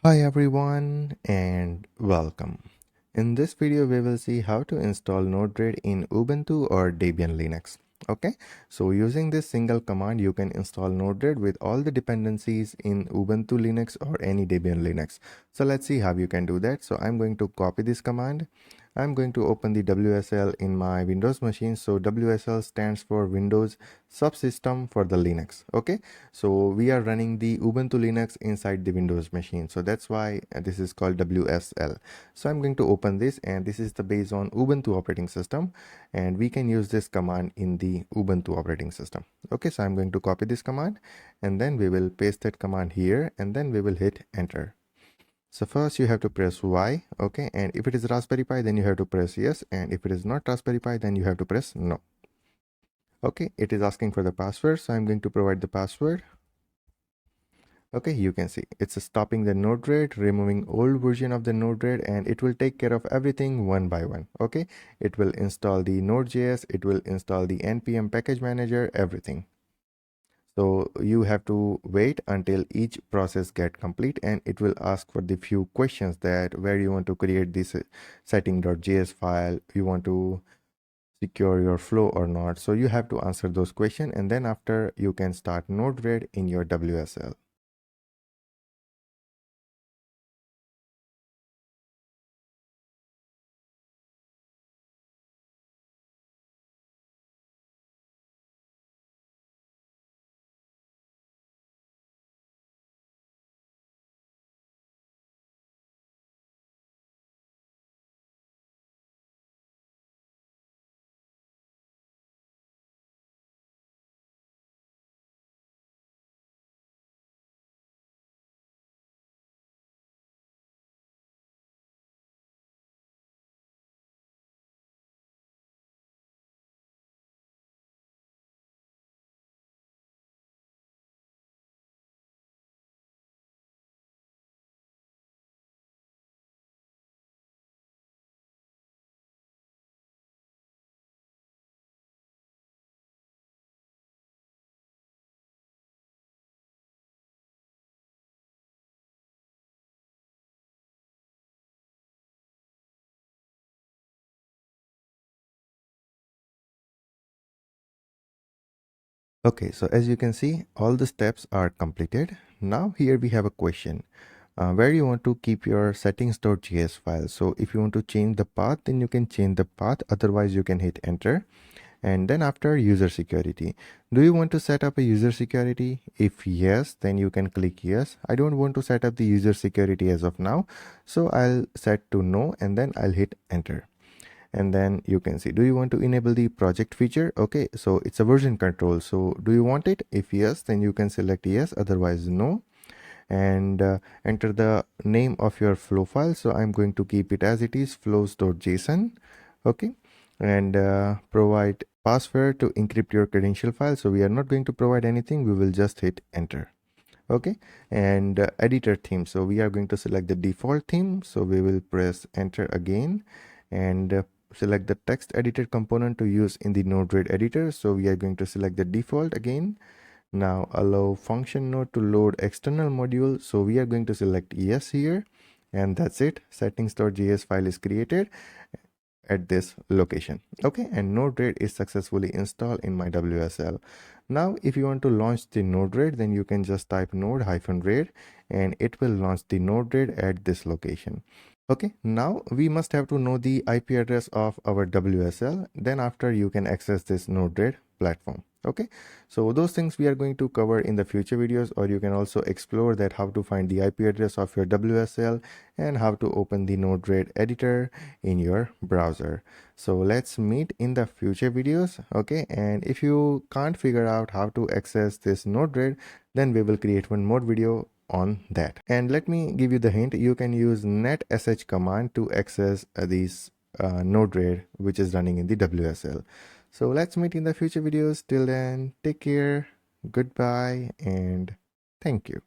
Hi everyone and welcome. In this video we will see how to install Node-RED in Ubuntu or Debian Linux. Okay, so using this single command you can install Node-RED with all the dependencies in Ubuntu Linux or any Debian Linux. So let's see how you can do that. So I'm going to copy this command. I'm going to open the WSL in my Windows machine. So WSL stands for Windows Subsystem for the Linux. Okay, so we are running the Ubuntu Linux inside the Windows machine. So that's why this is called WSL. So I'm going to open this, and this is the base on Ubuntu operating system, and we can use this command in the Ubuntu operating system. Okay, so I'm going to copy this command and then we will paste that command here and then we will hit enter. So first you have to press Y, okay, and if it is Raspberry Pi then you have to press yes, and if it is not Raspberry Pi then you have to press no. Okay, it is asking for the password, so I'm going to provide the password. Okay, you can see it's stopping the Node-RED, removing old version of the Node-RED, and it will take care of everything one by one. Okay, it will install the Node.js, it will install the npm package manager, everything. So you have to wait until each process get complete, and it will ask for the few questions that where you want to create this setting.js file, you want to secure your flow or not. So you have to answer those questions, and then after you can start Node-RED in your WSL. Okay, so as you can see, all the steps are completed. Now here we have a question where you want to keep your settings.js file. So if you want to change the path, then you can change the path. Otherwise, you can hit enter. And then after user security, do you want to set up a user security? If yes, then you can click yes. I don't want to set up the user security as of now. So I'll set to no and then I'll hit enter. And then you can see, do you want to enable the project feature? Okay, so it's a version control. So do you want it? If yes, then you can select yes, otherwise no. And enter the name of your flow file. So I'm going to keep it as it is, flows.json. Okay, and provide password to encrypt your credential file. So we are not going to provide anything, we will just hit enter. Okay, and editor theme, so we are going to select the default theme, so we will press enter again and select the text editor component to use in the Node-RED editor. So we are going to select the default again. Now allow function node to load external module, so we are going to select yes here, and that's it. Settings.js file is created at this location. Okay, and Node-RED is successfully installed in my WSL. Now if you want to launch the Node-RED, then you can just type node-red and it will launch the Node-RED at this location. Okay, now we must have to know the IP address of our WSL. Then after you can access this Node-RED platform. Okay, so those things we are going to cover in the future videos, or you can also explore that how to find the IP address of your WSL and how to open the Node-RED editor in your browser. So let's meet in the future videos. Okay, and if you can't figure out how to access this Node-RED, then we will create one more video on that. And let me give you the hint, you can use netsh command to access these Node-RED which is running in the WSL. So let's meet in the future videos. Till then, take care, goodbye, and thank you.